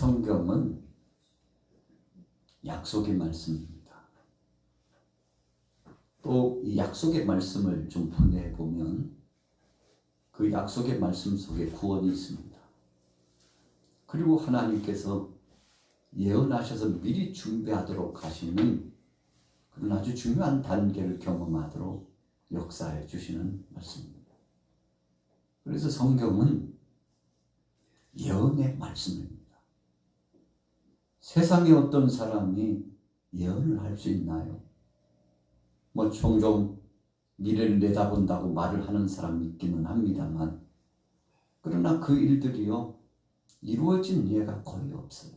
성경은 약속의 말씀입니다. 또 이 약속의 말씀을 좀 보내보면 그 약속의 말씀 속에 구원이 있습니다. 그리고 하나님께서 예언하셔서 미리 준비하도록 하시는 그런 아주 중요한 단계를 경험하도록 역사해 주시는 말씀입니다. 그래서 성경은 예언의 말씀입니다. 세상에 어떤 사람이 예언을 할 수 있나요? 종종 미래를 내다본다고 말을 하는 사람이 있기는 합니다만, 그러나 그 일들이요 이루어진 예가 거의 없어요.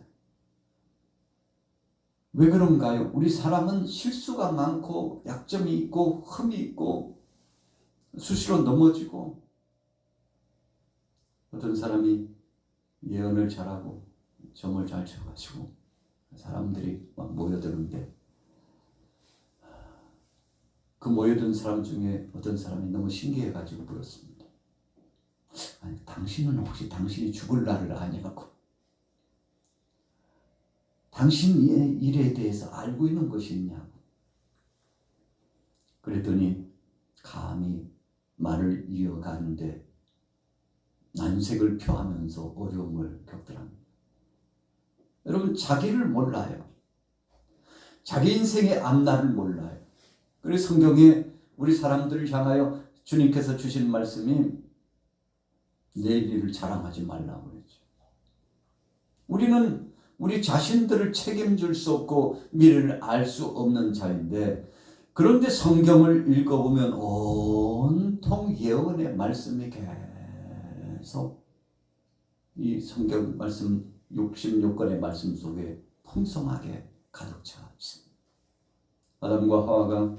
왜 그런가요? 우리 사람은 실수가 많고 약점이 있고 흠이 있고 수시로 넘어지고, 어떤 사람이 예언을 잘하고 점을 잘 쳐가지고 사람들이 막 모여드는데, 그 모여든 사람 중에 어떤 사람이 너무 신기해가지고 물었습니다. 아니, 당신은 혹시 당신이 죽을 날을 아냐고, 당신의 일에 대해서 알고 있는 것이 있냐고. 그랬더니 감히 말을 이어가는데 난색을 표하면서 어려움을 겪더랍니다. 여러분, 자기를 몰라요. 자기 인생의 앞날을 몰라요. 그래서 성경에 우리 사람들을 향하여 주님께서 주신 말씀이 내일 일을 자랑하지 말라고 그랬죠. 우리는 우리 자신들을 책임질 수 없고 미래를 알 수 없는 자인데, 그런데 성경을 읽어보면 온통 예언의 말씀이 계속 이 성경 말씀 66권의 말씀 속에 풍성하게 가득 차 있습니다. 아담과 하와가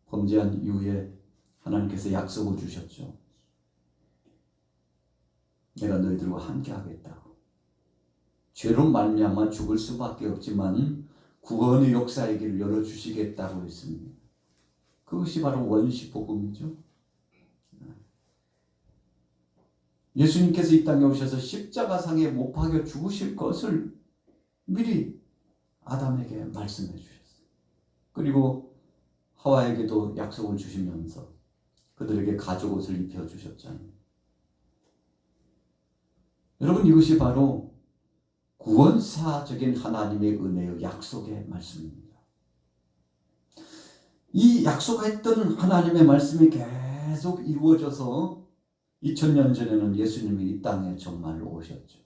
범죄한 이후에 하나님께서 약속을 주셨죠. 내가 너희들과 함께 하겠다고. 죄로 말미암아 죽을 수밖에 없지만 구원의 역사의 길을 열어주시겠다고 했습니다. 그것이 바로 원시복음이죠. 예수님께서 이 땅에 오셔서 십자가상에 못 박여 죽으실 것을 미리 아담에게 말씀해 주셨어요. 그리고 하와에게도 약속을 주시면서 그들에게 가죽옷을 입혀주셨잖아요. 여러분, 이것이 바로 구원사적인 하나님의 은혜의 약속의 말씀입니다. 이 약속했던 하나님의 말씀이 계속 이루어져서 2000년 전에는 예수님이 이 땅에 정말로 오셨죠.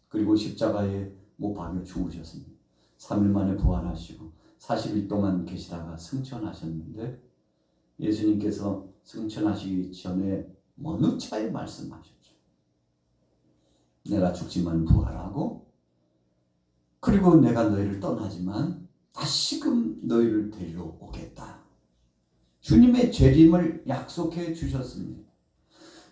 그리고 십자가에 못 박여 죽으셨습니다. 3일 만에 부활하시고 40일 동안 계시다가 승천하셨는데, 예수님께서 승천하시기 전에 어느 차에 말씀하셨죠. 내가 죽지만 부활하고, 그리고 내가 너희를 떠나지만 다시금 너희를 데리러 오겠다. 주님의 재림을 약속해 주셨습니다.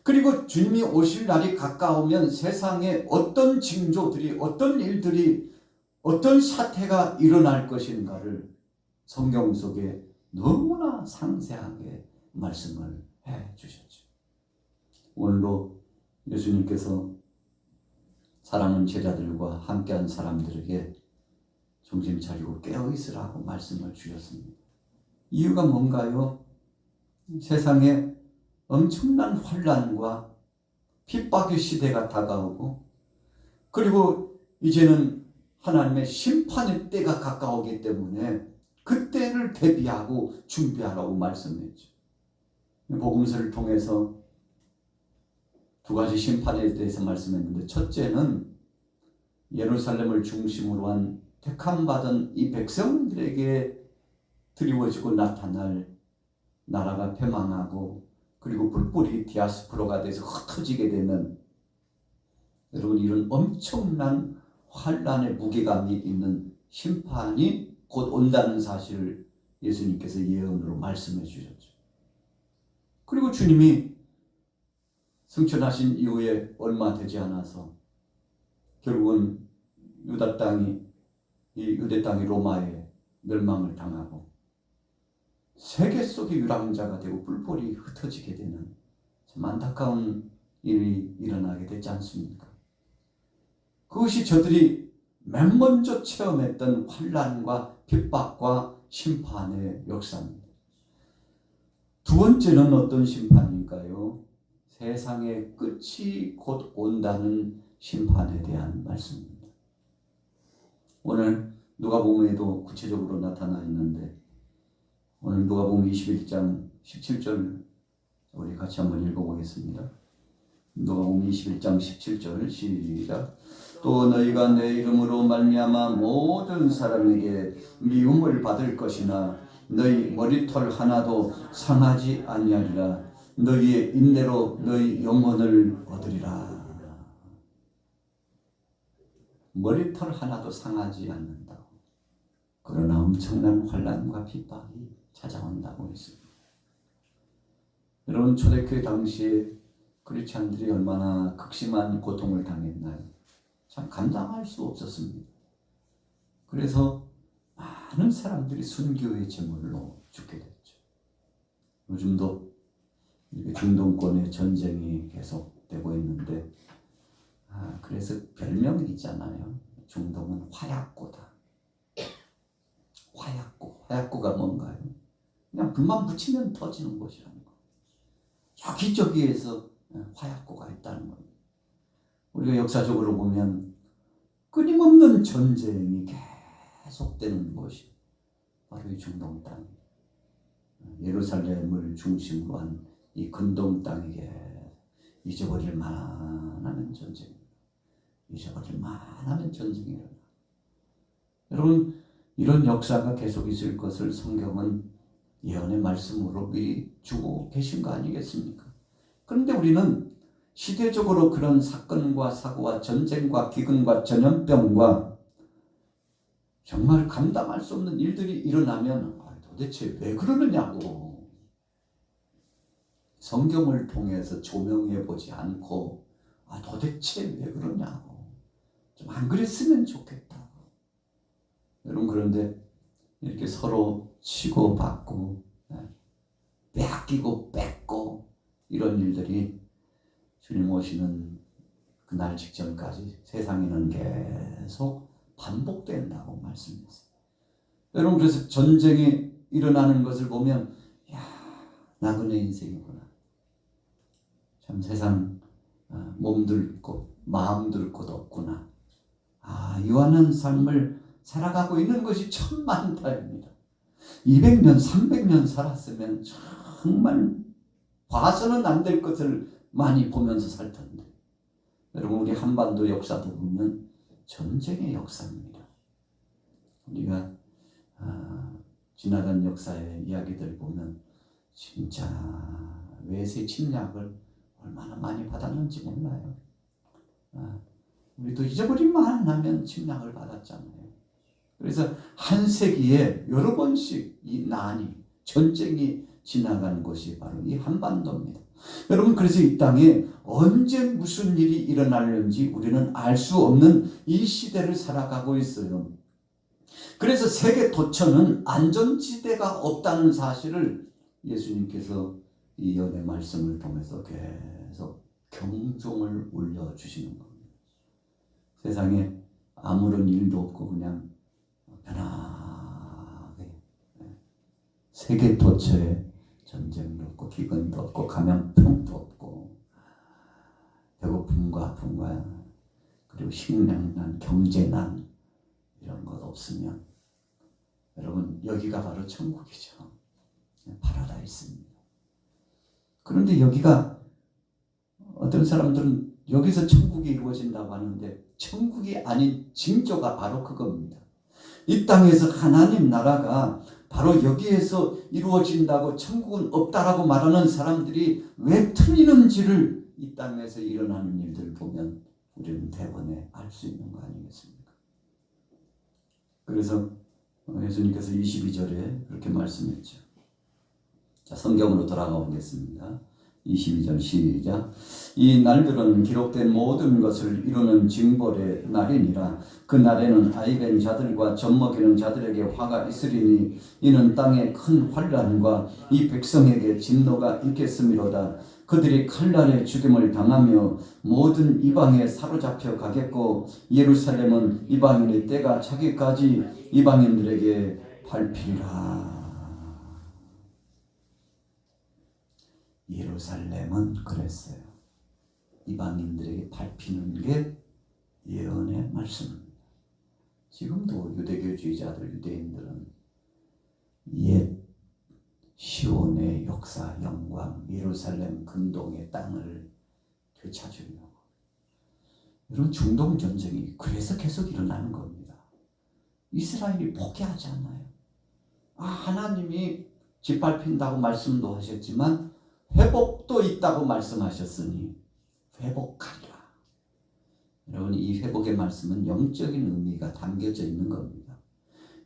그리고 주님이 오실 날이 가까우면 세상에 어떤 징조들이, 어떤 일들이, 어떤 사태가 일어날 것인가를 성경 속에 너무나 상세하게 말씀을 해 주셨죠. 오늘도 예수님께서 사랑하는 제자들과 함께한 사람들에게 정신 차리고 깨어 있으라고 말씀을 주셨습니다. 이유가 뭔가요? 세상에 엄청난 환난과 핍박의 시대가 다가오고, 그리고 이제는 하나님의 심판의 때가 가까우기 때문에 그때를 대비하고 준비하라고 말씀했죠. 복음서를 통해서 두 가지 심판에 대해서 말씀했는데, 첫째는 예루살렘을 중심으로 한 택함받은 이 백성들에게 드리워지고 나타날 나라가 패망하고, 그리고 불법이 디아스포라가 돼서 흩어지게 되는, 여러분, 이런 엄청난 환란의 무게감이 있는 심판이 곧 온다는 사실을 예수님께서 예언으로 말씀해 주셨죠. 그리고 주님이 승천하신 이후에 얼마 되지 않아서 결국은 유대 땅이 로마에 멸망을 당하고 세계 속의 유랑자가 되고 뿔뿔이 흩어지게 되는 참 안타까운 일이 일어나게 되지 않습니까? 그것이 저들이 맨 먼저 체험했던 환난과 핍박과 심판의 역사입니다. 두 번째는 어떤 심판인가요? 세상의 끝이 곧 온다는 심판에 대한 말씀입니다. 오늘 누가복음에도 구체적으로 나타나 있는데 오늘 누가복음 21장 17절 우리 같이 한번 읽어보겠습니다. 누가복음 21장 17절 시작. 또 너희가 내 이름으로 말미암아 모든 사람에게 미움을 받을 것이나 너희 머리털 하나도 상하지 아니하리라. 너희의 인내로 너희 영혼을 얻으리라. 머리털 하나도 상하지 않는다고. 그러나 엄청난 환난과 핍박이 찾아온다고 했습니다. 여러분, 초대교회 당시에 크리스찬들이 얼마나 극심한 고통을 당했나요? 참 감당할 수 없었습니다. 그래서 많은 사람들이 순교의 제물로 죽게 됐죠. 요즘도 이렇게 중동권의 전쟁이 계속되고 있는데 그래서 별명이 있잖아요. 중동은 화약고다. 화약고가 뭔가요? 그냥 불만 붙이면 터지는 곳이라는 거. 여기저기에서 화약고가 있다는 겁니다. 우리가 역사적으로 보면 끊임없는 전쟁이 계속되는 곳이 바로 이 중동 땅, 예루살렘을 중심으로 한 이 근동 땅에게 잊어버릴 만하면 전쟁, 잊어버릴 만하면 전쟁이 일어나. 여러분, 이런 역사가 계속 있을 것을 성경은 예언의 말씀으로 미리 주고 계신 거 아니겠습니까? 그런데 우리는 시대적으로 그런 사건과 사고와 전쟁과 기근과 전염병과 정말 감당할 수 없는 일들이 일어나면 도대체 왜 그러느냐고 성경을 통해서 조명해 보지 않고 도대체 왜 그러냐고 좀 안 그랬으면 좋겠다. 여러분, 그런데 이렇게 서로 치고받고 빼앗기고 뺏고 이런 일들이 주님 오시는 그날 직전까지 세상에는 계속 반복된다고 말씀했어요. 여러분, 그래서 전쟁이 일어나는 것을 보면 나그네 인생이구나. 참 세상 몸둘 곳, 마음둘 곳 없구나. 이와는 삶을 살아가고 있는 것이 천만다입니다. 200년, 300년 살았으면 정말 봐서는 안 될 것을 많이 보면서 살 텐데. 여러분, 우리 한반도 역사도 보면 전쟁의 역사입니다. 우리가 지나간 역사의 이야기들 보면 진짜 외세 침략을 얼마나 많이 받았는지 몰라요. 우리도 잊어버릴만 하면 침략을 받았잖아요. 그래서 한 세기에 여러 번씩 이 난이, 전쟁이 지나간 곳이 바로 이 한반도입니다. 여러분, 그래서 이 땅에 언제 무슨 일이 일어나는지 우리는 알 수 없는 이 시대를 살아가고 있어요. 그래서 세계 도처는 안전지대가 없다는 사실을 예수님께서 이 연의 말씀을 통해서 계속 경종을 울려주시는 겁니다. 세상에 아무런 일도 없고 그냥 편하게 세계 도처에 전쟁도 없고 기근도 없고 감염병도 없고 배고픔과 아픔과 그리고 식량난, 경제난 이런 것 없으면 여러분, 여기가 바로 천국이죠. 파라다이스입니다. 그런데 여기가 어떤 사람들은 여기서 천국이 이루어진다고 하는데 천국이 아닌 징조가 바로 그겁니다. 이 땅에서 하나님 나라가 바로 여기에서 이루어진다고 천국은 없다라고 말하는 사람들이 왜 틀리는지를 이 땅에서 일어나는 일들을 보면 우리는 대번에 알 수 있는 거 아니겠습니까? 그래서 예수님께서 22절에 그렇게 말씀했죠. 자, 성경으로 돌아가 보겠습니다. 22절 시작. 이 날들은 기록된 모든 것을 이루는 징벌의 날이니라. 그 날에는 아이벤 자들과 젖먹이는 자들에게 화가 있으리니 이는 땅에 큰 환난과 이 백성에게 진노가 있겠음이로다. 그들이 칼날에 죽임을 당하며 모든 이방에 사로잡혀 가겠고 예루살렘은 이방인의 때가 차기까지 이방인들에게 밟히리라. 예루살렘은 그랬어요. 이방인들에게 밟히는 게 예언의 말씀입니다. 지금도 유대교주의자들, 유대인들은 옛 시온의 역사, 영광, 예루살렘 근동의 땅을 되찾으려고. 이런 중동 전쟁이 그래서 계속 일어나는 겁니다. 이스라엘이 포기하지 않아요. 하나님이 짓밟힌다고 말씀도 하셨지만 회복도 있다고 말씀하셨으니 회복하리라. 여러분, 이 회복의 말씀은 영적인 의미가 담겨져 있는 겁니다.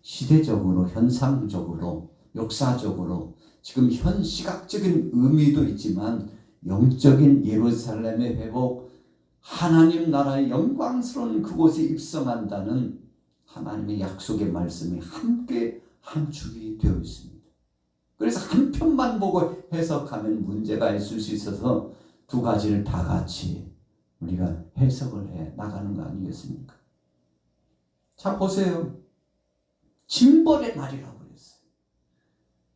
시대적으로, 현상적으로, 역사적으로 지금 현 시각적인 의미도 있지만 영적인 예루살렘의 회복, 하나님 나라의 영광스러운 그곳에 입성한다는 하나님의 약속의 말씀이 함께 함축이 되어 있습니다. 그래서 한 편만 보고 해석하면 문제가 있을 수 있어서 두 가지를 다 같이 우리가 해석을 해 나가는 거 아니겠습니까? 자, 보세요. 징벌의 날이라고 그랬어요.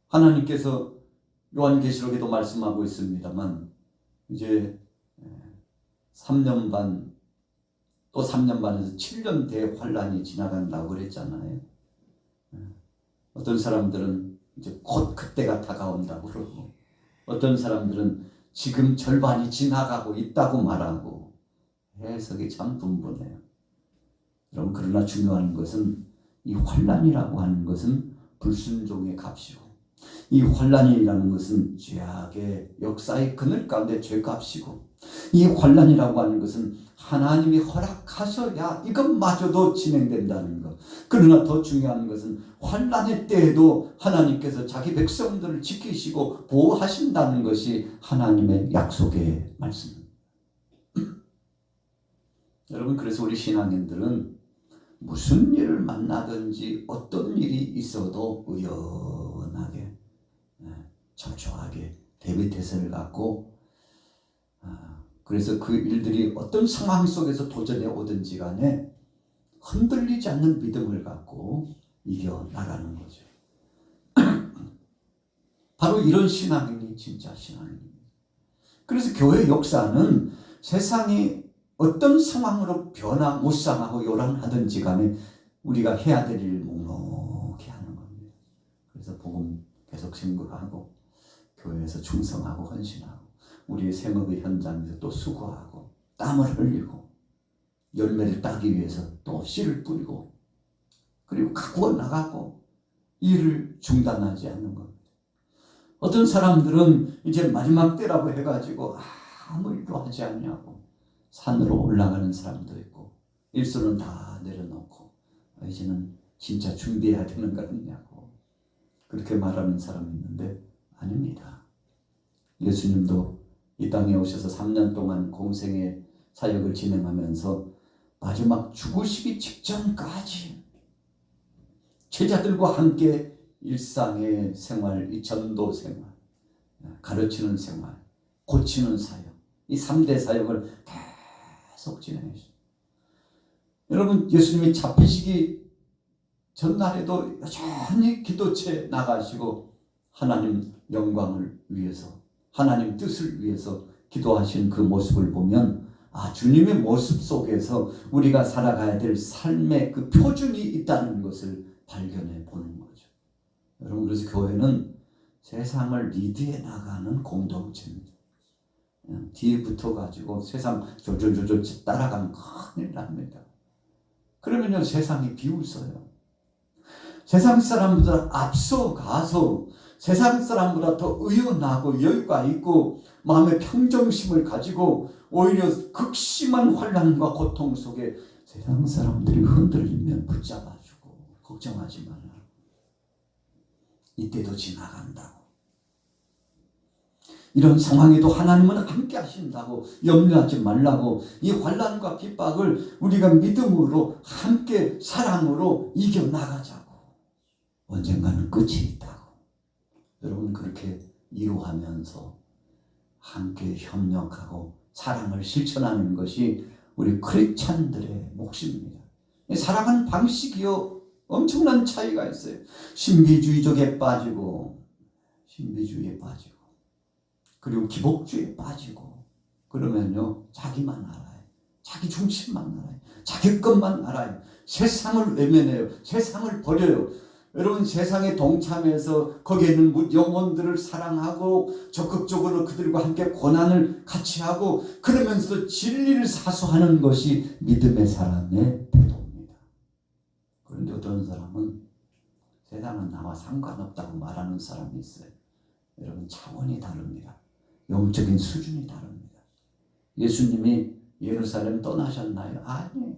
하나님께서 요한계시록에도 말씀하고 있습니다만 이제 3년 반 또 3년 반에서 7년 대환란이 지나간다고 그랬잖아요. 어떤 사람들은 이제 곧 그때가 다가온다고 그러고 어떤 사람들은 지금 절반이 지나가고 있다고 말하고 해석이 참 분분해요. 여러분, 그러나 중요한 것은 이 환란이라고 하는 것은 불순종의 값이고 이 환란이라는 것은 죄악의 역사의 그늘 가운데 죄값이고 이 환란이라고 하는 것은 하나님이 허락하셔야 이것마저도 진행된다는 것. 그러나 더 중요한 것은 환란의 때에도 하나님께서 자기 백성들을 지키시고 보호하신다는 것이 하나님의 약속의 말씀입니다. 여러분, 그래서 우리 신앙인들은 무슨 일을 만나든지 어떤 일이 있어도 의연하게 철저하게 대비태세를 갖고 그래서 그 일들이 어떤 상황 속에서 도전해 오든지 간에 흔들리지 않는 믿음을 갖고 이겨나가는 거죠. 바로 이런 신앙인이 진짜 신앙입니다. 그래서 교회 역사는 세상이 어떤 상황으로 변화무쌍하고 요란하든지 간에 우리가 해야 될 일을 묵묵히 하는 겁니다. 그래서 복음 계속 증거하고 교회에서 충성하고 헌신하고 우리의 생업의 현장에서 또 수고하고 땀을 흘리고 열매를 따기 위해서 또 씨를 뿌리고 그리고 갖고 나가고 일을 중단하지 않는 겁니다. 어떤 사람들은 이제 마지막 때라고 해가지고 아무 일도 하지 않냐고 산으로 올라가는 사람도 있고 일손은 다 내려놓고 이제는 진짜 준비해야 되는 거 아니냐고 그렇게 말하는 사람이 있는데 아닙니다. 예수님도 이 땅에 오셔서 3년 동안 공생의 사역을 진행하면서 마지막 죽으시기 직전까지 제자들과 함께 일상의 생활, 이 전도 생활, 가르치는 생활, 고치는 사역, 이 3대 사역을 계속 진행했습니다. 여러분, 예수님이 잡히시기 전날에도 여전히 기도체 나가시고 하나님 영광을 위해서 하나님 뜻을 위해서 기도하신 그 모습을 보면 주님의 모습 속에서 우리가 살아가야 될 삶의 그 표준이 있다는 것을 발견해 보는 거죠. 여러분, 그래서 교회는 세상을 리드해 나가는 공동체입니다. 뒤에 붙어가지고 세상 조조조조 따라가면 큰일 납니다. 그러면요 세상이 비웃어요. 세상 사람보다 앞서가서 세상 사람보다 더 의연하고 여유가 있고 마음의 평정심을 가지고 오히려 극심한 환난과 고통 속에 세상 사람들이 흔들리면 붙잡아주고 걱정하지 마라. 이때도 지나간다고. 이런 상황에도 하나님은 함께 하신다고 염려하지 말라고, 이 환난과 핍박을 우리가 믿음으로 함께 사랑으로 이겨나가자고. 언젠가는 끝이 있다고. 여러분, 그렇게 이루하면서 함께 협력하고 사랑을 실천하는 것이 우리 크리스찬들의 몫입니다. 사랑하는 방식이요, 엄청난 차이가 있어요. 신비주의에 빠지고 그리고 기복주의에 빠지고 그러면요, 자기만 알아요. 자기 중심만 알아요. 자기 것만 알아요. 세상을 외면해요. 세상을 버려요. 여러분, 세상에 동참해서 거기에 있는 영혼들을 사랑하고 적극적으로 그들과 함께 고난을 같이 하고 그러면서도 진리를 사수하는 것이 믿음의 사람의 태도입니다. 그런데 어떤 사람은 세상은 나와 상관없다고 말하는 사람이 있어요. 여러분, 차원이 다릅니다. 영적인 수준이 다릅니다. 예수님이 예루살렘 떠나셨나요? 아니에요.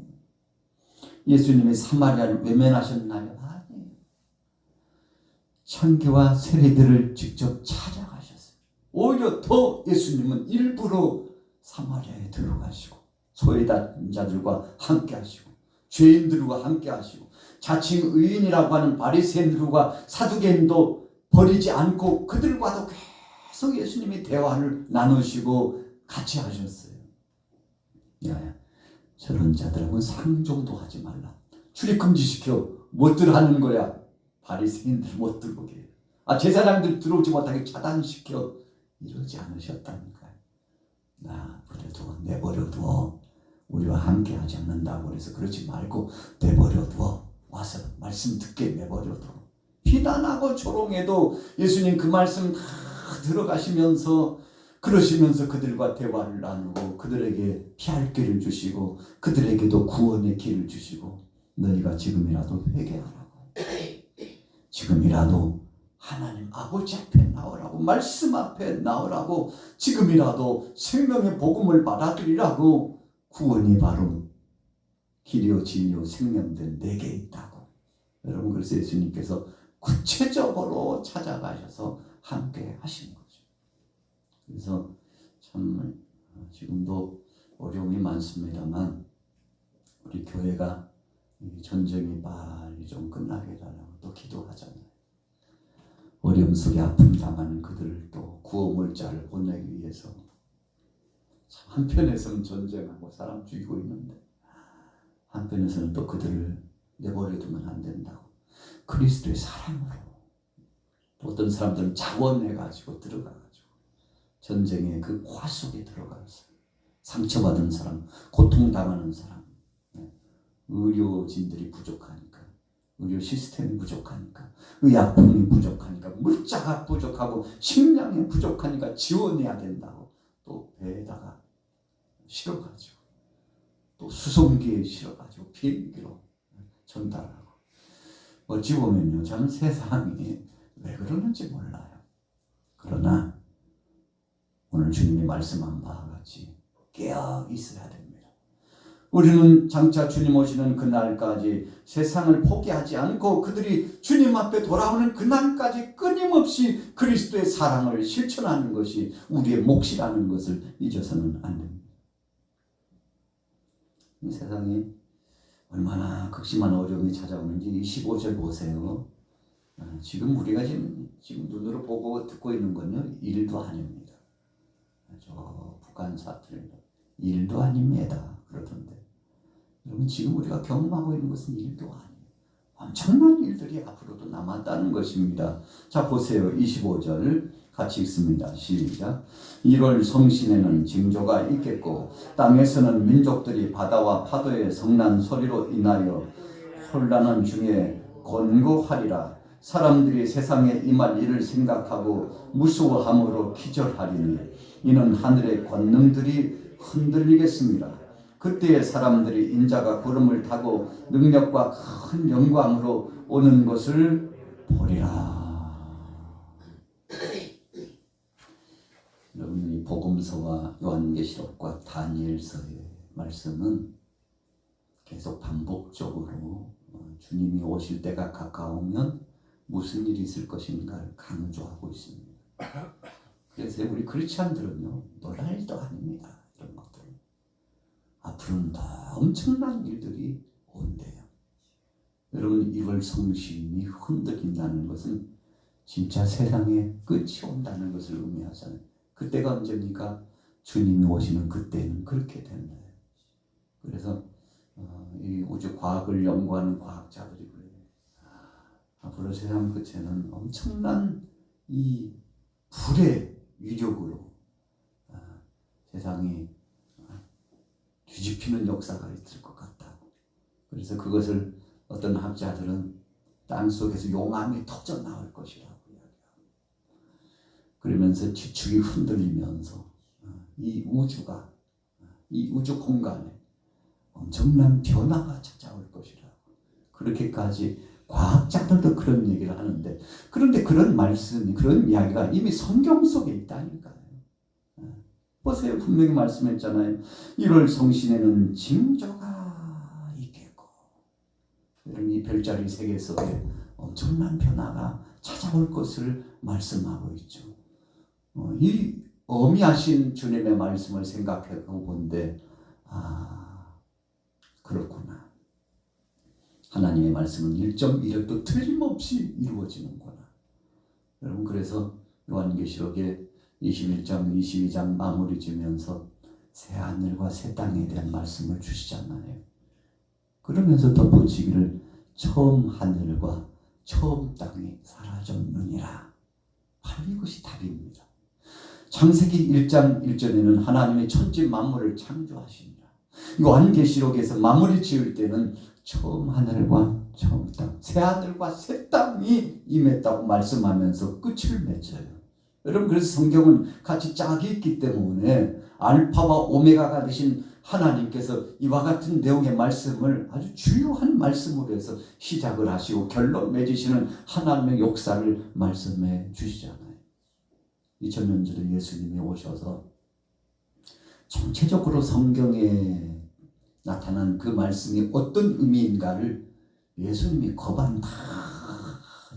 예수님이 사마리아를 외면하셨나요? 아니에요. 창기와 세리들을 직접 찾아가셨어요. 오히려 더 예수님은 일부러 사마리아에 들어가시고 소외된 자들과 함께 하시고 죄인들과 함께 하시고 자칭 의인이라고 하는 바리새인들과 사두개인도 버리지 않고 그들과도 계속 예수님이 대화를 나누시고 같이 하셨어요. 야, 저런 자들하고는 상종도 하지 말라. 출입금지시켜 못 들어가는 거야. 바리새인들 못 들어오게, 제사장들 들어오지 못하게 차단시켜, 이러지 않으셨다니까요. 그래도 내버려두어. 우리와 함께 하지 않는다고 그래서 그러지 말고 내버려두어. 와서 말씀 듣게 내버려두어. 비난하고 조롱해도 예수님 그 말씀 다 들어가시면서 그러시면서 그들과 대화를 나누고 그들에게 피할 길을 주시고 그들에게도 구원의 길을 주시고, 너희가 지금이라도 회개하라고, 지금이라도 하나님 아버지 앞에 나오라고, 말씀 앞에 나오라고, 지금이라도 생명의 복음을 받아들이라고, 구원이 바로 길이요 진리요 생명된 내게 있다고. 여러분, 그래서 예수님께서 구체적으로 찾아가셔서 함께 하신 거죠. 그래서 참 지금도 어려움이 많습니다만 우리 교회가 이 전쟁이 빨리 좀 끝나게 해달라고 또 기도하잖아요. 어려움 속에 아픔 당하는 그들을 또 구호 물자를 보내기 위해서. 참 한편에서는 전쟁하고 사람 죽이고 있는데 한편에서는 또 그들을 내버려두면 안 된다고, 그리스도의 사랑으로. 또 어떤 사람들은 자원해가지고 들어가가지고 전쟁의 그 화 속에 들어가서 상처받은 사람, 고통당하는 사람, 의료진들이 부족하니까, 의료 시스템이 부족하니까, 의약품이 부족하니까, 물자가 부족하고 식량이 부족하니까 지원해야 된다고 또 배에다가 실어가지고 또 수송기에 실어가지고 비행기로 전달하고. 어찌 보면요, 저는 세상이 왜 그러는지 몰라요. 그러나 오늘 주님이 말씀한 바와 같이 깨어 있어야 됩니다. 우리는 장차 주님 오시는 그날까지 세상을 포기하지 않고 그들이 주님 앞에 돌아오는 그날까지 끊임없이 그리스도의 사랑을 실천하는 것이 우리의 몫이라는 것을 잊어서는 안 됩니다. 이 세상이 얼마나 극심한 어려움이 찾아오는지 15절 보세요. 지금 우리가 지금 눈으로 보고 듣고 있는 건요, 일도 아닙니다. 저 북한 사태는 일도 아닙니다. 그러던데, 여러분, 지금 우리가 경험하고 있는 것은 일도 아니에요. 엄청난 일들이 앞으로도 남았다는 것입니다. 자, 보세요. 25절 같이 읽습니다. 시작. 1월 성신에는 징조가 있겠고 땅에서는 민족들이 바다와 파도의 성난 소리로 인하여 혼란한 중에 곤고하리라. 사람들이 세상에 임할 일을 생각하고 무서워함으로 기절하리니 이는 하늘의 권능들이 흔들리겠습니다. 그때의 사람들이 인자가 구름을 타고 능력과 큰 영광으로 오는 것을 보리라. 여러분, 이 복음서와 요한계시록과 다니엘서의 말씀은 계속 반복적으로 주님이 오실 때가 가까우면 무슨 일이 있을 것인가를 강조하고 있습니다. 그래서 우리 크리스찬들은요, 놀랄 일도 아닙니다. 이런 것들. 앞으로는 더 엄청난 일들이 온대요. 여러분, 1월 성신이 흔들린다는 것은 진짜 세상에 끝이 온다는 것을 의미하잖아요. 그때가 언제입니까? 주님이 오시는 그때는 그렇게 되는 거예요. 그래서 이 우주 과학을 연구하는 과학자들이 그래요. 앞으로 세상 끝에는 엄청난 이 불의 위력으로 세상이 뒤집히는 역사가 있을 것 같다고. 그래서 그것을 어떤 학자들은 땅속에서 용암이 터져 나올 것이라고 이야기하고, 그러면서 지축이 흔들리면서 이 우주가, 이 우주 공간에 엄청난 변화가 찾아올 것이라고. 그렇게까지 과학자들도 그런 얘기를 하는데, 그런데 그런 말씀이, 그런 이야기가 이미 성경 속에 있다니까요. 보세요. 분명히 말씀했잖아요. 1월 성신에는 징조가 있겠고. 여러분, 이 별자리 세계 속에 엄청난 변화가 찾아올 것을 말씀하고 있죠. 이 어미하신 주님의 말씀을 생각해 본데, 그렇구나. 하나님의 말씀은 1.1획도 틀림없이 이루어지는구나. 여러분, 그래서 요한계시록에 21장, 22장 마무리 지면서 새 하늘과 새 땅에 대한 말씀을 주시잖아요. 그러면서 덧붙이기를 처음 하늘과 처음 땅이 사라졌느니라. 바로 이것이 답입니다. 창세기 1장 1절에는 하나님의 천지 만물을 창조하시니라. 요한계시록에서 마무리 지을 때는 처음 하늘과 처음 땅, 새 하늘과 새 땅이 임했다고 말씀하면서 끝을 맺어요. 여러분, 그래서 성경은 같이 짝이 있기 때문에 알파와 오메가가 되신 하나님께서 이와 같은 내용의 말씀을 아주 주요한 말씀으로 해서 시작을 하시고 결론 맺으시는 하나님의 역사를 말씀해 주시잖아요. 2000년 전에 예수님이 오셔서 전체적으로 성경에 나타난 그 말씀이 어떤 의미인가를 예수님이 거반 다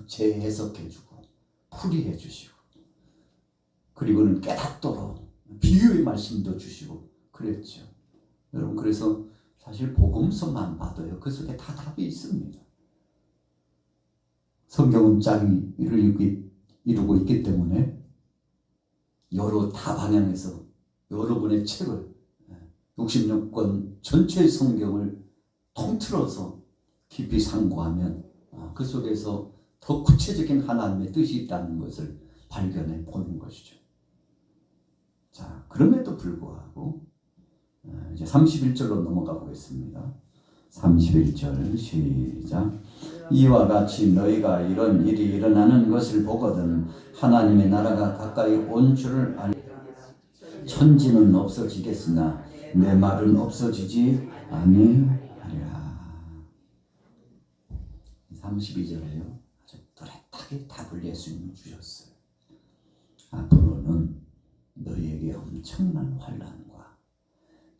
재해석해주고 풀이해주시고, 그리고는 깨닫도록 비유의 말씀도 주시고 그랬죠. 여러분, 그래서 사실 복음서만 봐도요, 그 속에 다 답이 있습니다. 성경은 짝을 이루고 있기 때문에 여러 다방향에서 여러분의 책을, 66권 전체 성경을 통틀어서 깊이 상고하면 그 속에서 더 구체적인 하나님의 뜻이 있다는 것을 발견해 보는 것이죠. 자, 그럼에도 불구하고 이제 31절로 넘어가 보겠습니다. 31절 시작. 이와 같이 너희가 이런 일이 일어나는 것을 보거든 하나님의 나라가 가까이 온 줄을 알라. 천지는 없어지겠으나 내 말은 없어지지 아니하리라. 32절에요. 아주 또렷하게 답을 예수님이 주셨어요. 앞으로는 너희에게 엄청난 환난과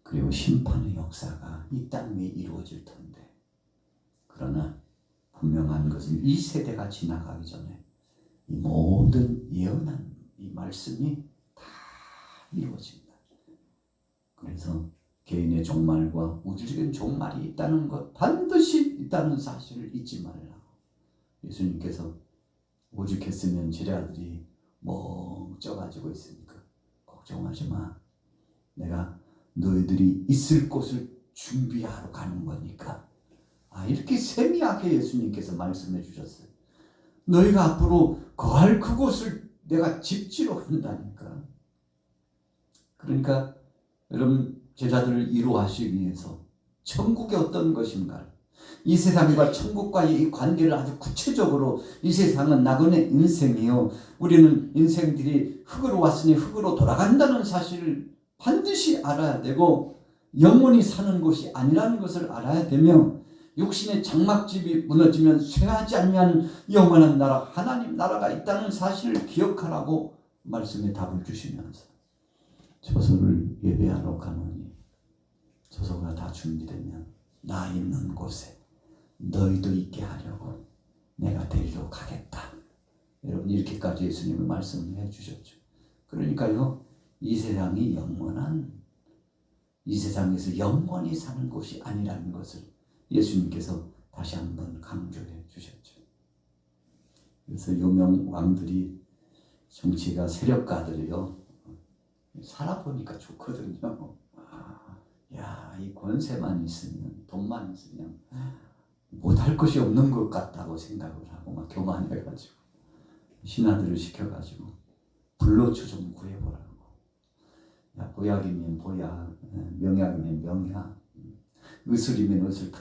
그리고 심판의 역사가 이 땅 위에 이루어질 텐데, 그러나 분명한 것은 이 세대가 지나가기 전에 이 모든 예언한 이 말씀이 다 이루어진다. 그래서 개인의 종말과 우주적인 종말이 있다는 것, 반드시 있다는 사실을 잊지 말라. 예수님께서 오죽했으면 제자들이 멍쪄가지고 있으니까 걱정하지 마. 내가 너희들이 있을 곳을 준비하러 가는 거니까. 이렇게 세미하게 예수님께서 말씀해 주셨어요. 너희가 앞으로 거할 그곳을 내가 집지로 한다니까. 그러니까 여러분, 제자들을 이루하시기 위해서 천국이 어떤 것인가, 이 세상과 천국과의 이 관계를 아주 구체적으로, 이 세상은 나그네 인생이요, 우리는 인생들이 흙으로 왔으니 흙으로 돌아간다는 사실을 반드시 알아야 되고, 영원히 사는 곳이 아니라는 것을 알아야 되며, 육신의 장막집이 무너지면 쇠하지 않는 영원한 나라, 하나님 나라가 있다는 사실을 기억하라고 말씀에 답을 주시면서, 처소를 예배하러 가노니 처소가 다 준비되면 나 있는 곳에 너희도 있게 하려고 내가 데리러 가겠다. 여러분, 이렇게까지 예수님은 말씀해 주셨죠. 그러니까요, 이 세상이 영원한, 이 세상에서 영원히 사는 곳이 아니라는 것을 예수님께서 다시 한번 강조해 주셨죠. 그래서 유명 왕들이, 정치가 세력가들이요, 살아보니까 좋거든요. 야, 이 권세만 있으면, 돈만 있으면 못할 것이 없는 것 같다고 생각을 하고 막 교만해가지고 신하들을 시켜가지고 불로초 좀 구해보라고. 야, 보약이면 보약, 명약이면 명약, 의술이면 의술 다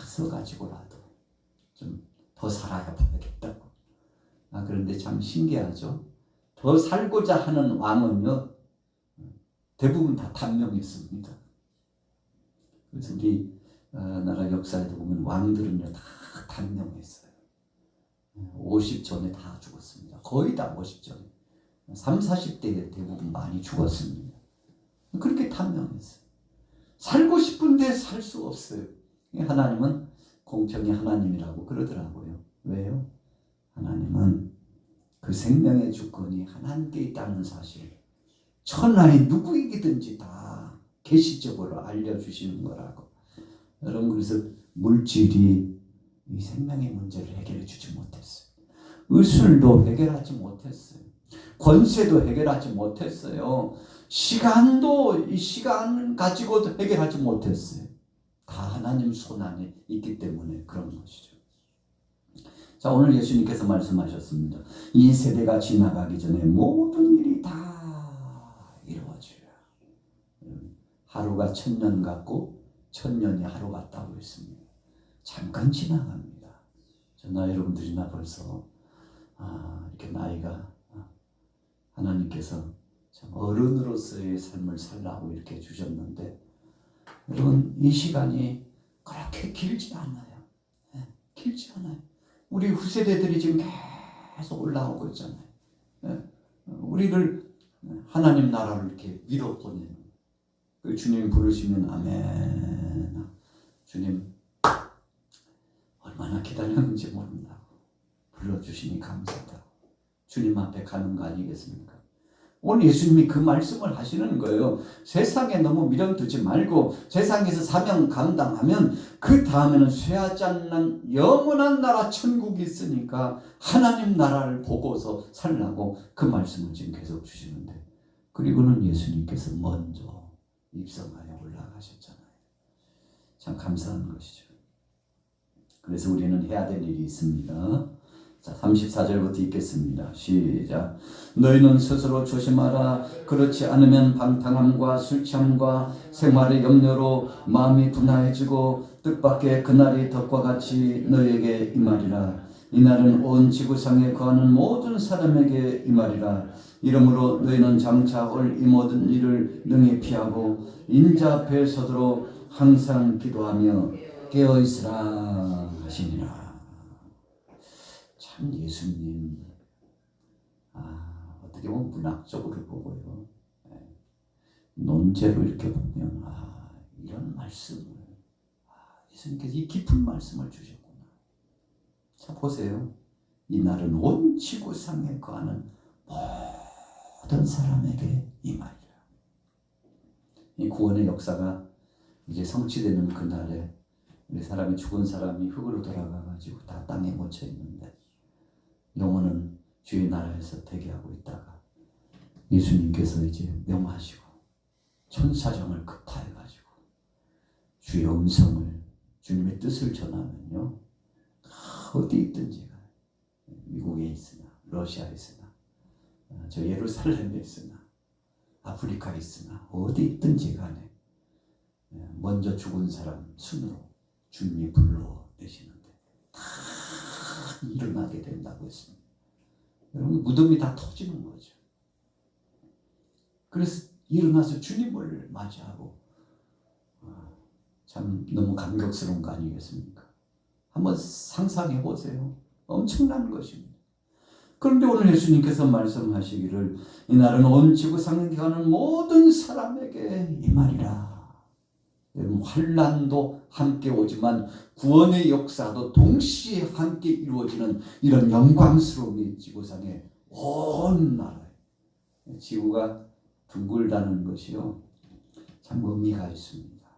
써가지고라도 좀 더 살아야 봐야겠다고. 그런데 참 신기하죠. 더 살고자 하는 왕은요, 대부분 다 단명했습니다. 그래서 우리 나라 역사에도 보면 왕들은요, 다 단명했어요. 50전에 다 죽었습니다. 거의 다 50전에. 30, 40대에 대부분 많이 죽었습니다. 그렇게 단명했어요. 살고 싶은데 살 수 없어요. 하나님은 공평의 하나님이라고 그러더라고요. 왜요? 하나님은 그 생명의 주권이 하나님께 있다는 사실, 천하의 누구에게든지 다 계시적으로 알려주시는 거라고. 여러분, 그래서 물질이 이 생명의 문제를 해결해 주지 못했어요. 의술도 해결하지 못했어요. 권세도 해결하지 못했어요. 시간도, 이 시간 가지고도 해결하지 못했어요. 다 하나님 손 안에 있기 때문에 그런 것이죠. 자, 오늘 예수님께서 말씀하셨습니다. 이 세대가 지나가기 전에 모든 일이 다 이루어져요. 하루가 1000년 같고 1000년이 하루 같다고 했습니다. 잠깐 지나갑니다. 저나 여러분들이나 벌써 이렇게 나이가, 하나님께서 참 어른으로서의 삶을 살라고 이렇게 주셨는데, 여러분, 이 시간이 그렇게 길지 않아요. 길지 않아요. 우리 후세대들이 지금 계속 올라오고 있잖아요. 우리를 하나님 나라를 이렇게 밀어보내는, 주님 부르시면 아멘. 주님 얼마나 기다렸는지 모른다고 불러주시니 감사하다. 주님 앞에 가는 거 아니겠습니까? 오늘 예수님이 그 말씀을 하시는 거예요. 세상에 너무 미련두지 말고 세상에서 사명 감당하면 그 다음에는 쇠하지 않는 영원한 나라 천국이 있으니까 하나님 나라를 보고서 살라고 그 말씀을 지금 계속 주시는데, 그리고는 예수님께서 먼저 입성하여 올라가셨잖아요. 참 감사한 것이죠. 그래서 우리는 해야 될 일이 있습니다. 자, 34절부터 읽겠습니다. 시작. 너희는 스스로 조심하라. 그렇지 않으면 방탕함과 술 취함과 생활의 염려로 마음이 분화해지고 뜻밖의 그날이 덕과 같이 너희에게 임하리라. 이날은 온 지구상에 거하는 모든 사람에게 임하리라. 이러므로 너희는 장차 올 이 모든 일을 능히 피하고 인자 앞에 서도록 항상 기도하며 깨어 있으라 하시니라. 참 예수님, 어떻게 보면 문학적으로 보고요, 논제로 이렇게 보면 이런 말씀을, 예수님께서 이 깊은 말씀을 주셨구나. 자, 보세요. 이날은 온 지구상에 거하는 모든 사람에게 임하리라. 이 구원의 역사가 이제 성취되는 그날에 우리 사람이, 죽은 사람이 흙으로 돌아가가지고 다 땅에 묻혀 있는데, 영혼은 주의 나라에서 대기하고 있다가 예수님께서 이제 명하시고 천사장을 급파해가지고 주의 음성을, 주님의 뜻을 전하면요, 어디 있든지, 미국에 있으나 러시아에 있으나 저 예루살렘에 있으나 아프리카에 있으나 어디 있든지 간에 먼저 죽은 사람 순으로 주님이 불러내시는데 다 일어나게 된다고 했습니다. 여러분, 무덤이 다 터지는 거죠. 그래서 일어나서 주님을 맞이하고, 참 너무 감격스러운 거 아니겠습니까? 한번 상상해 보세요. 엄청난 것입니다. 그런데 오늘 예수님께서 말씀하시기를 이날은 온 지구상에 가는 모든 사람에게 임하리라. 여러분, 환난도 함께 오지만 구원의 역사도 동시에 함께 이루어지는 이런 영광스러움이 지구상에 온 나라에, 지구가 둥글다는 것이요, 참 의미가 있습니다.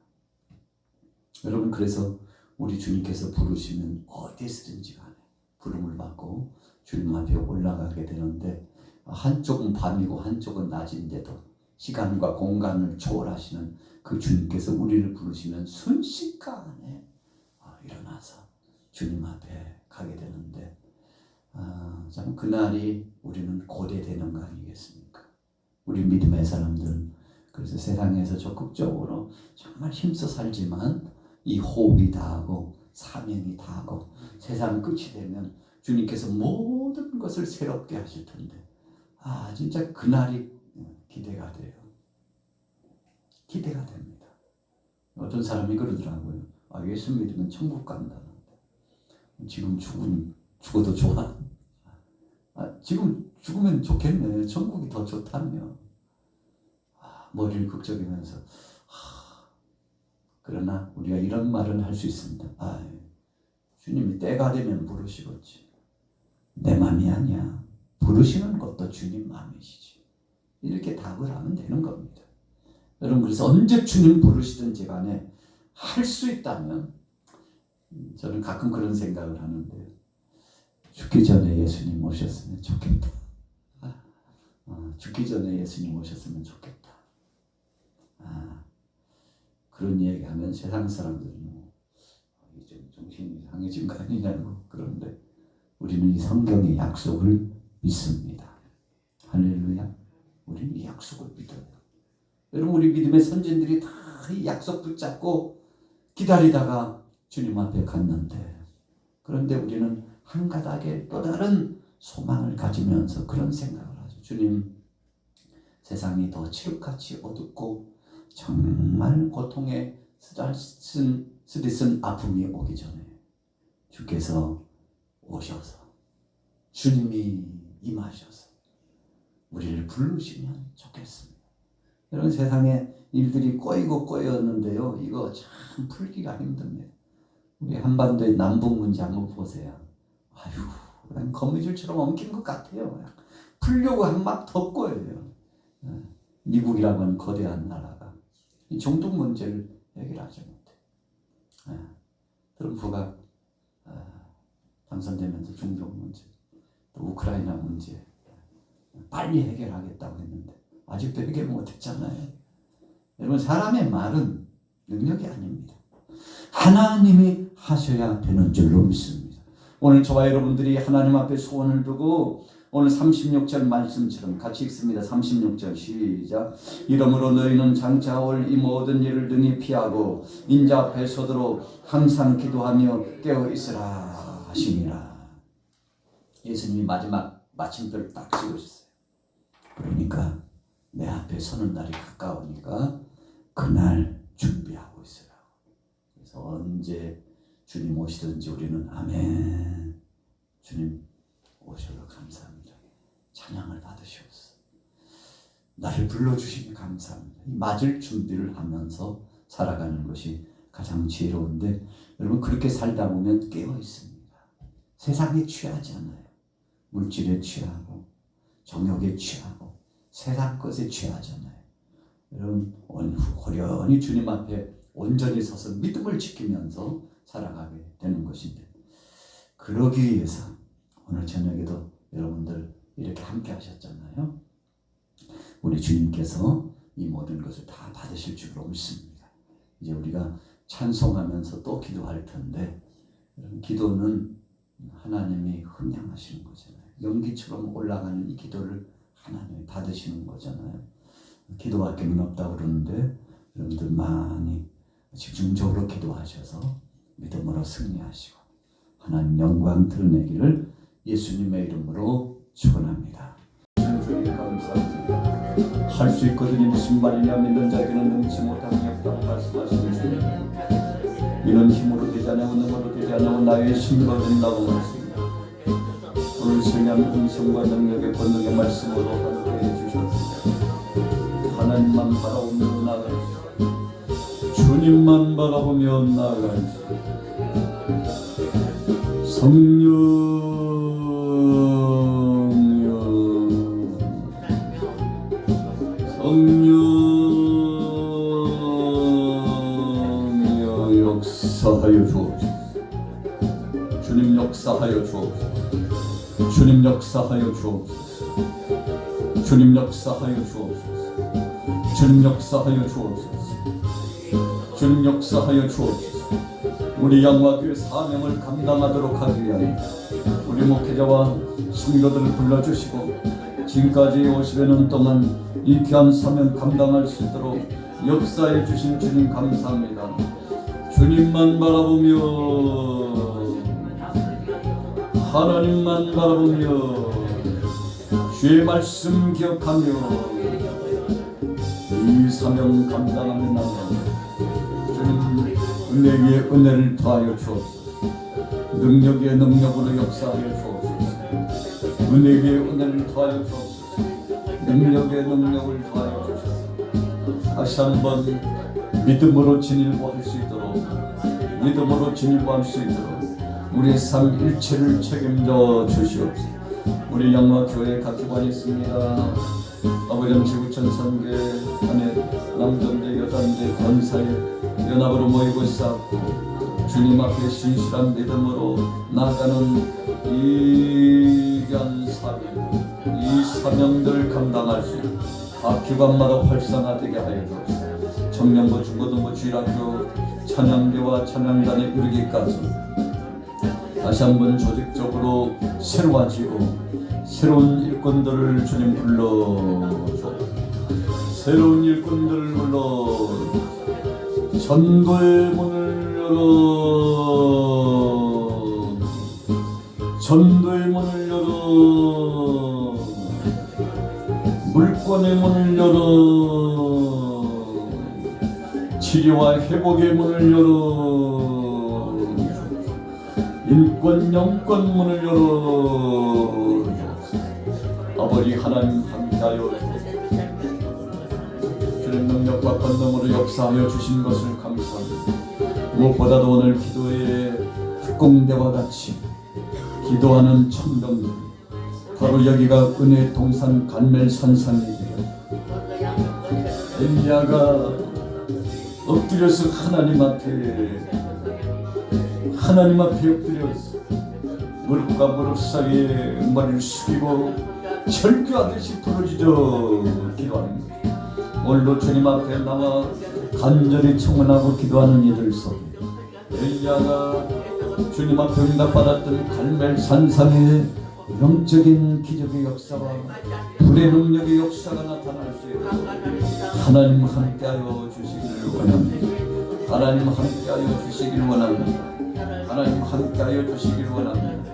여러분, 그래서 우리 주님께서 부르시면 어디서든지 간에 부름을 받고 주님 앞에 올라가게 되는데, 한쪽은 밤이고 한쪽은 낮인데도 시간과 공간을 초월하시는 그 주님께서 우리를 부르시면 순식간에 일어나서 주님 앞에 가게 되는데, 참 그날이 우리는 고대되는 거 아니겠습니까? 우리 믿음의 사람들, 그래서 세상에서 적극적으로 정말 힘써 살지만 이 호흡이 다하고 사명이 다하고 세상 끝이 되면 주님께서 모든 것을 새롭게 하실 텐데, 진짜 그날이 기대가 돼요. 기대가 됩니다. 어떤 사람이 그러더라고요. 예수 믿으면 천국 간다는데 지금 죽어도 좋아? 지금 죽으면 좋겠네. 천국이 더 좋다며. 머리를 극적이면서 그러나 우리가 이런 말은 할 수 있습니다. 주님이 때가 되면 부르시겠지. 내 맘이 아니야. 부르시는 것도 주님 마음이시지. 이렇게 답을 하면 되는 겁니다. 여러분, 그래서 언제 주님 부르시든지 간에 할 수 있다면, 저는 가끔 그런 생각을 하는데요. 죽기 전에 예수님 오셨으면 좋겠다. 죽기 전에 예수님 오셨으면 좋겠다. 그런 얘기하면 세상 사람들은 좀 정신이 이상해진 거 아니냐고 그러는데, 우리는 이 성경의 약속을 믿습니다. 할렐루야. 우리는 이 약속을 믿어요. 여러분, 우리 믿음의 선진들이 다 이 약속 붙잡고 기다리다가 주님 앞에 갔는데, 그런데 우리는 한 가닥의 또 다른 소망을 가지면서 그런 생각을 하죠. 주님, 세상이 더 칠흑같이 어둡고 정말 고통에 쓰디쓴 아픔이 오기 전에 주께서 오셔서, 주님이 임하셔서 우리를 부르시면 좋겠습니다. 여러분, 세상에 일들이 꼬이고 꼬였는데요, 이거 참 풀기가 힘듭니다. 우리 한반도의 남북 문제 한번 보세요. 그냥 거미줄처럼 엉킨 것 같아요. 풀려고 한 막 더 꼬여요. 미국이라고 하는 거대한 나라가 이 중동 문제를 해결하지 못해. 트럼프가 당선되면서 중동 문제, 또 우크라이나 문제 빨리 해결하겠다고 했는데 아직도 해결 못했잖아요. 여러분, 사람의 말은 능력이 아닙니다. 하나님이 하셔야 되는 줄로 믿습니다. 오늘 저와 여러분들이 하나님 앞에 소원을 두고 오늘 36절 말씀처럼 같이 읽습니다. 36절 시작. 이러므로 너희는 장차 올 이 모든 일을 능히 피하고 인자 앞에 서도록 항상 기도하며 깨어 있으라 하시니라. 예수님이 마지막 마침표를 딱 찍으셨어요. 그러니까 내 앞에 서는 날이 가까우니까 그날 준비하고 있으라고. 그래서 언제 주님 오시든지 우리는 아멘, 주님 오셔서 감사합니다, 찬양을 받으시옵소서, 나를 불러주시니 감사합니다, 맞을 준비를 하면서 살아가는 것이 가장 지혜로운데, 여러분, 그렇게 살다 보면 깨어 있습니다. 세상에 취하지 않아요. 물질에 취하고 정욕에 취하고 세상 것에 취하잖아요. 여러분, 호련히 주님 앞에 온전히 서서 믿음을 지키면서 살아가게 되는 것인데, 그러기 위해서 오늘 저녁에도 여러분들 이렇게 함께 하셨잖아요. 우리 주님께서 이 모든 것을 다 받으실 줄로 믿습니다. 이제 우리가 찬송하면서 또 기도할 텐데, 여러분, 기도는 하나님이 흥량하시는 거잖아요. 연기처럼 올라가는 이 기도를 하나님이 받으시는 거잖아요. 기도할 게 없다고 그러는데 여러분들 많이 집중적으로 기도하셔서 믿음으로 승리하시고 하나님 영광 드러내기를 예수님의 이름으로 축원합니다. 감사합니다. 할 수 있거든요. 무슨 말이냐, 믿는 자에게는 능치 못한 게 없다고 말씀하시는 주님, 이는 힘으로 되지 않고 능으로 되지 않고 나의 힘으로 된다고 말씀합니다. 오늘 성령 음성과 능력의 권능의 말씀으로 함께해 주셨습니다. 하나님만 바라보며 나아가시오. 주님만 바라보며 나아가시오. 성령여 역사하여 주옵소서. 주님 역사하여 주옵소서. 주님 역사하여 주옵소서. 주님 역사하여 주옵소서. 주님 역사하여 주옵소서. 주님 역사하여 주옵소서. 우리 양화교회 사명을 감당하도록 하기 위하여 우리 목회자와 성도들을 불러주시고 지금까지 50여 년 동안 이 귀한 사명 감당할 수 있도록 역사해 주신 주님 감사합니다. 주님만 바라보며 하나님만 바라보며 주의 말씀 기억하며 이 사명 감당하는 나는 주님 은혜 위에 은혜를 더하여 주옵소서. 능력 위에 능력으로 역사하여 주옵소서. 은혜 위에 은혜를 더하여 주옵소서. 능력 위에 능력을 더하여 주옵소서. 다시 한번 믿음으로 진일보할 수 있도록 믿음으로 진일보할 수 있도록 우리의 삶 일체를 책임져 주시옵소서. 우리 양화교회 각기관이 있습니다. 아버지 지구촌 선교회 안에 남전대 여전대 권사회 연합으로 모이고 쌓고 주님 앞에 신실한 믿음으로 나아가는 이 귀한 사명, 이 사명들을 감당할 수 있는 각 기관마다 활성화되게 하여 주옵소서. 청년부 중고등부 주일학교 찬양대와 찬양단에 이르기까지 다시 한번 조직적으로 새로워지고 새로운 일꾼들을 주님 불러줘. 새로운 일꾼들을 불러 전도의 문을 열어. 전도의 문을 열어. 물권의 문을 열어. 치료와 회복의 문을 열어. 인권 영권 문을 열어. 아버지 하나님 함께하여 주님 능력과 권능으로 역사하여 주신 것을 감사합니다. 무엇보다도 오늘 기도의 특공대와 같이 기도하는 청동들 바로 여기가 은혜의 동산 갈멜산상이 되어 엘리야가 엎드려서 하나님 앞에 엎드려서 무릎과 무릎 사이에 머리를 숙이고 절규하듯이 부르짖어 기도하는 것. 오늘도 주님 앞에 나와 간절히 청원하고 기도하는 이들 속에 엘리야가 주님 앞에 응답받았던 갈멜산상의 영적인 기적의 역사와 불의 능력의 역사가 나타날 수 있도록 하나님 함께하여 주시기를 원합니다. 하나님 함께하여 주시기를 원합니다. 하나님 함께하여 주시기를 원합니다.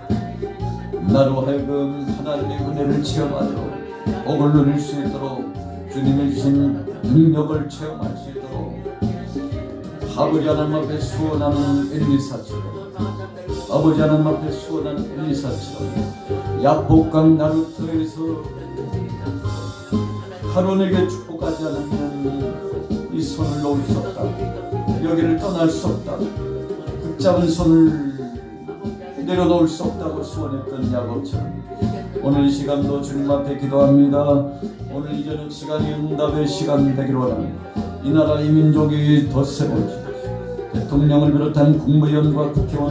나로 하여금 하나님의 은혜를 체험하도록 복을 누릴 수 있도록 주님의 주신 능력을 체험할 수 있도록 아버지 하나님 앞에 수원하는 엘리사처럼 아버지 하나님 앞에 수원하는 엘리사처럼 야복강 나루터에서 하론에게 축복하지 않으면 이 손을 놓을 수 없다. 여기를 떠날 수 없다. 붙잡은 손을 내려놓을 수 없다고 수원했던 야곱처럼 오늘 이 시간도 주님 앞에 기도합니다. 오늘 이제는 시간이 응답의 시간 되기를 원합니다. 이 나라 이 민족이 더 세워지고 대통령을 비롯한 국무위원과 국회의원